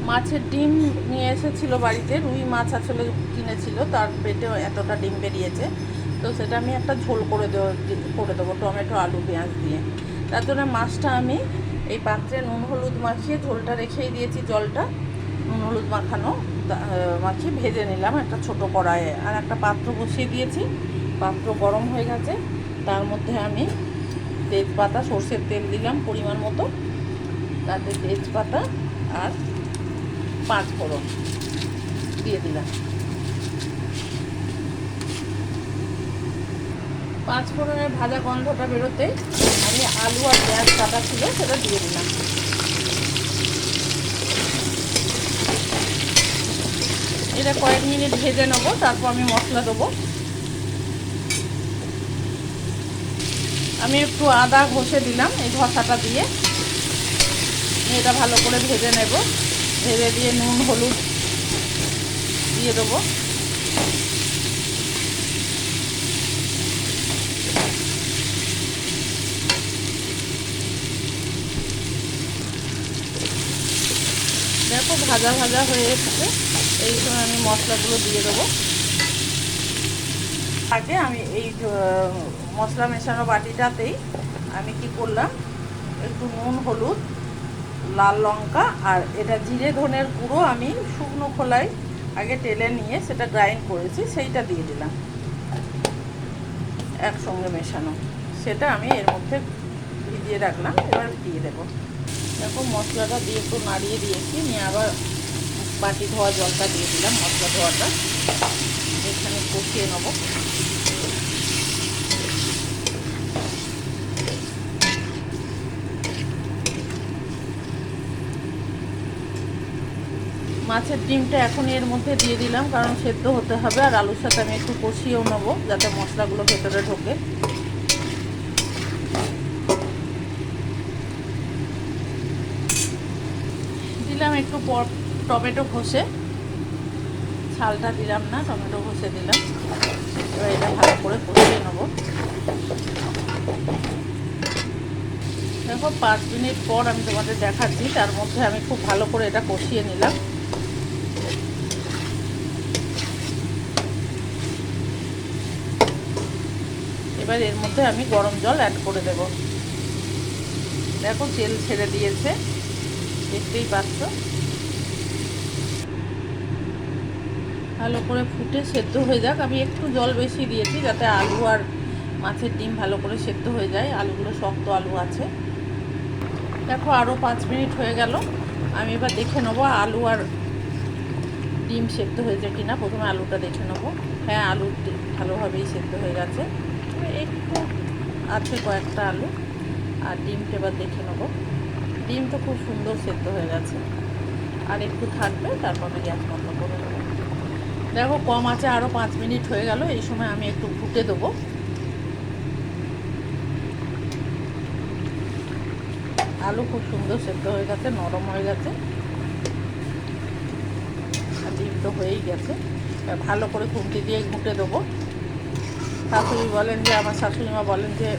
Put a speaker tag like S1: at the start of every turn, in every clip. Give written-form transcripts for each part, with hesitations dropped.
S1: মাছের ডিম নিয়ে এসেছিল বাড়িতে, রুই মাছ আসলে কিনেছিল, তার পেটেও এতটা ডিম বেরিয়েছে। তো সেটা আমি একটা ঝোল করে দেবো টমেটো আলু পেঁয়াজ দিয়ে। তার জন্য মাছটা আমি এই পাত্রে নুন হলুদ মাখিয়ে ঝোলটা রেখেই দিয়েছি, জলটা নুন হলুদ মাখানো মাখিয়ে ভেজে নিলাম একটা ছোট কড়াইয়ে। আর একটা পাত্র বসিয়ে দিয়েছি, পাত্র গরম হয়ে গেছে, তার মধ্যে আমি তেজপাতা সর্ষের তেল দিলাম পরিমাণ মতো, তাতে তেজপাতা আর 5 ফোড়ন দিয়ে দিলাম। 5 ফোড়নের ভাজা গন্ধটা বেরোতে আমি আলু আর পেঁয়াজ কাটা ছিল সেটা দিয়ে দিলাম। এটা কয়েক মিনিট ভেজে নেবো, তারপর আমি মশলা দেবো। আমি একটু আদা ঘষে দিলাম এই ঘষাটা দিয়ে। এটা ভালো করে ভেজে নেব, ভেজে দিয়ে নুন হলুদ দিয়ে দেবো। দেখো ভাজা ভাজা হয়ে এসেছে, এই সময় আমি মশলাগুলো দিয়ে দেবো। আগে আমি এই মশলা মেশানো বাটিটাতেই আমি কি করলাম, একটু নুন হলুদ লাল লঙ্কা আর এটা জিরে ধনের গুঁড়ো আমি শুকনো খোলায় আগে টেলে নিয়ে সেটা গ্রাইন্ড করেছি, সেইটা দিয়ে দিলাম একসঙ্গে মেশানো। সেটা আমি এর মধ্যে ভিজিয়ে রাখলাম, এবার দিয়ে দেবো। দেখো মশলাটা দিয়ে একটু নাড়িয়ে দিয়েছি, নিয়ে আবার বাটি ধোয়া জলটা দিয়ে দিলাম, মশলা ধোয়াটা এখানে কষিয়ে নেবো। মাছের ডিমটা এখন এর মধ্যে দিয়ে দিলাম, কারণ সেদ্ধ হতে হবে, আর আলুর সাথে আমি একটু কষিয়েও নেবো যাতে মশলাগুলো ভেতরে ঢোকে। দিলাম একটু টমেটো ঘষে, ছালটা দিলাম না, টমেটো ঘষে দিলাম। এবার এটা ভালো করে কষিয়ে নেবো। দেখো 5 মিনিট পর আমি তোমাদের দেখাচ্ছি, তার মধ্যে আমি খুব ভালো করে এটা কষিয়ে নিলাম। এবার এর মধ্যে আমি গরম জল অ্যাড করে দেব। দেখো তেল ছেড়ে দিয়েছে, দেখতেই পাচ্ছ। ভালো করে ফুটে সেদ্ধ হয়ে যাক। আমি একটু জল বেশি দিয়েছি যাতে আলু আর মাছের ডিম ভালো করে সেদ্ধ হয়ে যায়, আলুগুলো শক্ত আলু আছে। দেখো আরও 5 মিনিট হয়ে গেল, আমি এবার দেখে নেবো আলু আর ডিম সেদ্ধ হয়েছে কিনা। প্রথমে আলুটা দেখে নেবো, হ্যাঁ আলু ভালোভাবেই সেদ্ধ হয়ে গেছে, একটু আছে কয়েকটা আলু। আর ডিমটা এবার দেখে নেবো, ডিম তো খুব সুন্দর সেদ্ধ হয়ে গেছে, আর একটু থাকবে, তারপর আমি গ্যাস বন্ধ করে দেবো। দেখো কম আছে, আরও 5 মিনিট হয়ে গেল, এই সময় আমি একটু ফুটে দেবো। আলু খুব সুন্দর সেদ্ধ হয়ে গেছে, নরম হয়ে গেছে, আর ডিম তো হয়েই গেছে। ভালো করে খুন্তি দিয়ে ঘুঁটে দেবো। শাশুড়ি বলেন যে, আমার শাশুড়িমা বলেন যে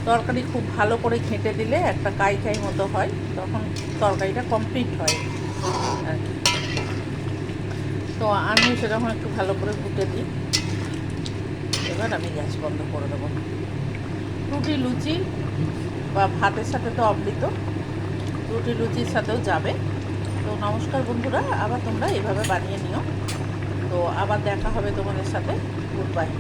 S1: তরকারি খুব ভালো করে ঘেঁটে দিলে একটা কাই কাই মতো হয়, তখন তরকারিটা কমপ্লিট হয় আর কি। তো আমি সেরকম একটু ভালো করে ঘুঁটে দিই। এবার আমি গ্যাস বন্ধ করে দেবো। রুটি লুচি বা ভাতের সাথে তো অমৃত, রুটি লুচির সাথেও যাবে। তো নমস্কার বন্ধুরা, আবার তোমরা এভাবে বানিয়ে নিও। তো আবার দেখা হবে তোমাদের সাথে, গুড বাই।